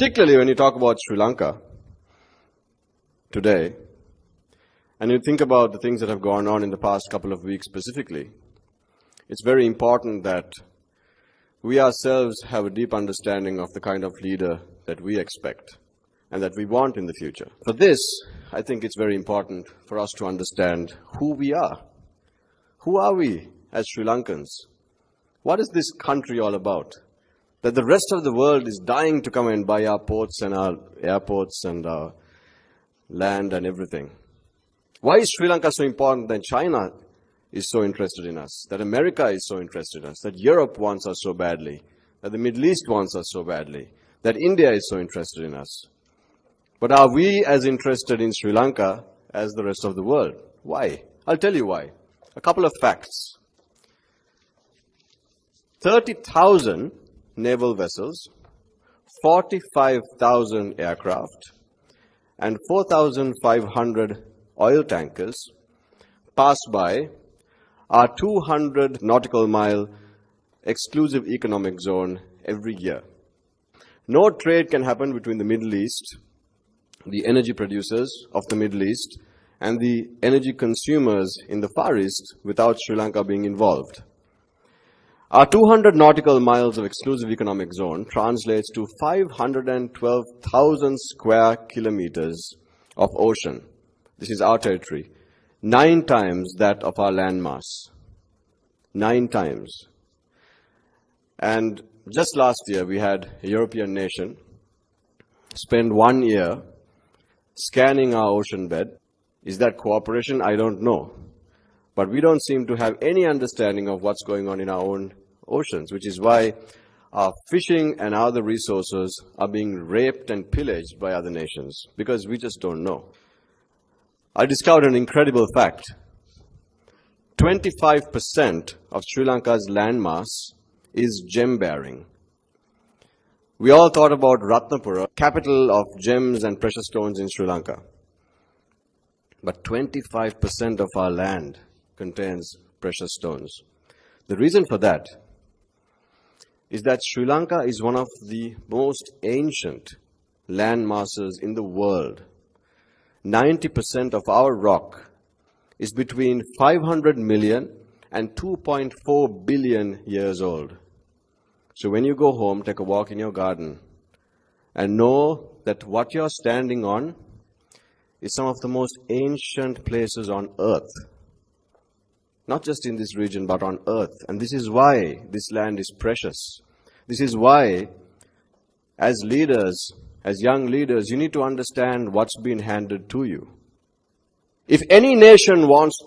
Particularly when you talk about Sri Lanka today, and you think about the things that have gone on in the past couple of weeks specifically, it's very important that we ourselves have a deep understanding of the kind of leader that we expect and that we want in the future. For this, I think it's very important for us to understand who we are. Who are we as Sri Lankans? What is this country all about? That the rest of the world is dying to come and buy our ports and our airports and our land and everything. Why is Sri Lanka so important that China is so interested in us, that America is so interested in us, that Europe wants us so badly, that the Middle East wants us so badly, that India is so interested in us? But are we as interested in Sri Lanka as the rest of the world? Why? I'll tell you why. A couple of facts. 30,000 naval vessels, 45,000 aircraft, and 4,500 oil tankers pass by our 200 nautical mile exclusive economic zone every year. No trade can happen between the Middle East, the energy producers of the Middle East, and the energy consumers in the Far East without Sri Lanka being involved. Our 200 nautical miles of exclusive economic zone translates to 512,000 square kilometers of ocean. This is our territory. 9 times that of our landmass. 9 times. And just last year, we had a European nation spend 1 year scanning our ocean bed. Is that cooperation? I don't know. But we don't seem to have any understanding of what's going on in our own oceans, which is why our fishing and other resources are being raped and pillaged by other nations, because we just don't know. I discovered an incredible fact. 25% of Sri Lanka's landmass is gem-bearing. We all thought about Ratnapura, capital of gems and precious stones in Sri Lanka. But 25% of our land contains precious stones. The reason for that is that Sri Lanka is one of the most ancient land masses in the world. 90% of our rock is between 500 million and 2.4 billion years old. So when you go home, take a walk in your garden and know that what you're standing on is some of the most ancient places on earth. Not just in this region, but on earth. And this is why this land is precious. This is why, as leaders, as young leaders, you need to understand what's been handed to you. If any nation wants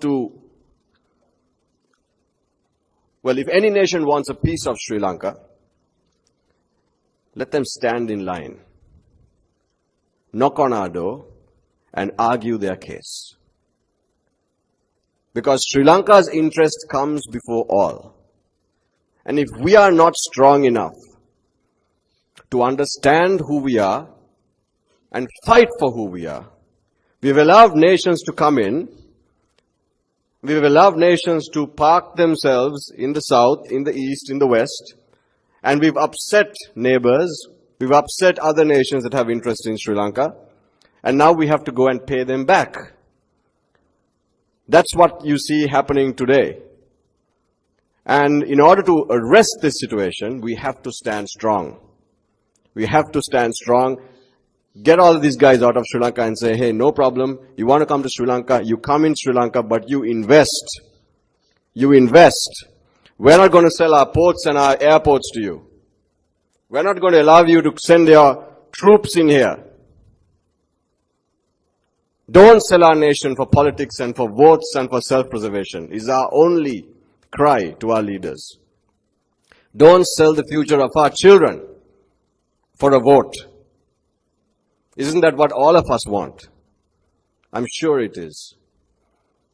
a piece of Sri Lanka, let them stand in line, knock on our door, and argue their case. Because Sri Lanka's interest comes before all. And if we are not strong enough to understand who we are and fight for who we are, we've allowed nations to come in, we've allowed nations to park themselves in the south, in the east, in the west, and we've upset neighbors, we've upset other nations that have interest in Sri Lanka, and now we have to go and pay them back. That's what you see happening today. And in order to arrest this situation, we have to stand strong. We have to stand strong, get all of these guys out of Sri Lanka and say, hey, no problem. You want to come to Sri Lanka, you come in Sri Lanka, but you invest. You invest. We're not going to sell our ports and our airports to you. We're not going to allow you to send your troops in here. Don't sell our nation for politics and for votes and for self-preservation is our only cry to our leaders. Don't sell the future of our children for a vote. Isn't that what all of us want? I'm sure it is.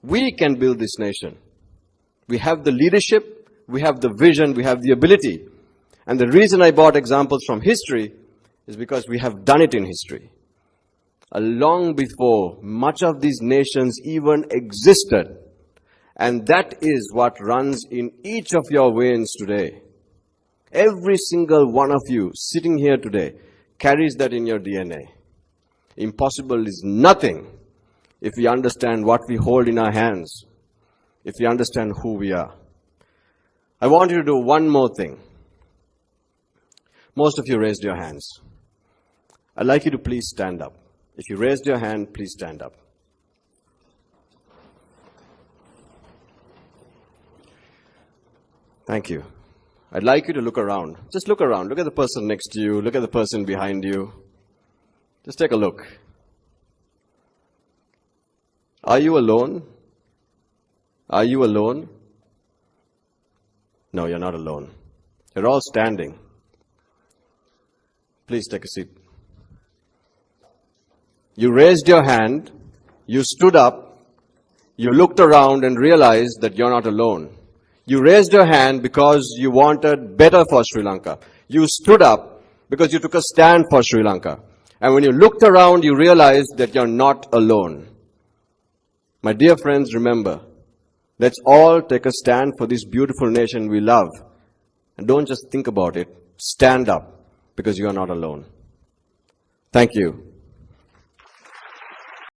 We can build this nation. We have the leadership, we have the vision, we have the ability. And the reason I brought examples from history is because we have done it in history. Long before much of these nations even existed. And that is what runs in each of your veins today. Every single one of you sitting here today carries that in your DNA. Impossible is nothing if we understand what we hold in our hands, if we understand who we are. I want you to do one more thing. Most of you raised your hands. I'd like you to please stand up. If you raised your hand, please stand up. Thank you. I'd like you to look around. Just look around. Look at the person next to you. Look at the person behind you. Just take a look. Are you alone? Are you alone? No, you're not alone. You're all standing. Please take a seat. You raised your hand. You stood up. You looked around and realized that you're not alone. You raised your hand because you wanted better for Sri Lanka. You stood up because you took a stand for Sri Lanka. And when you looked around, you realized that you're not alone. My dear friends, remember, let's all take a stand for this beautiful nation we love. And don't just think about it. Stand up because you are not alone. Thank you.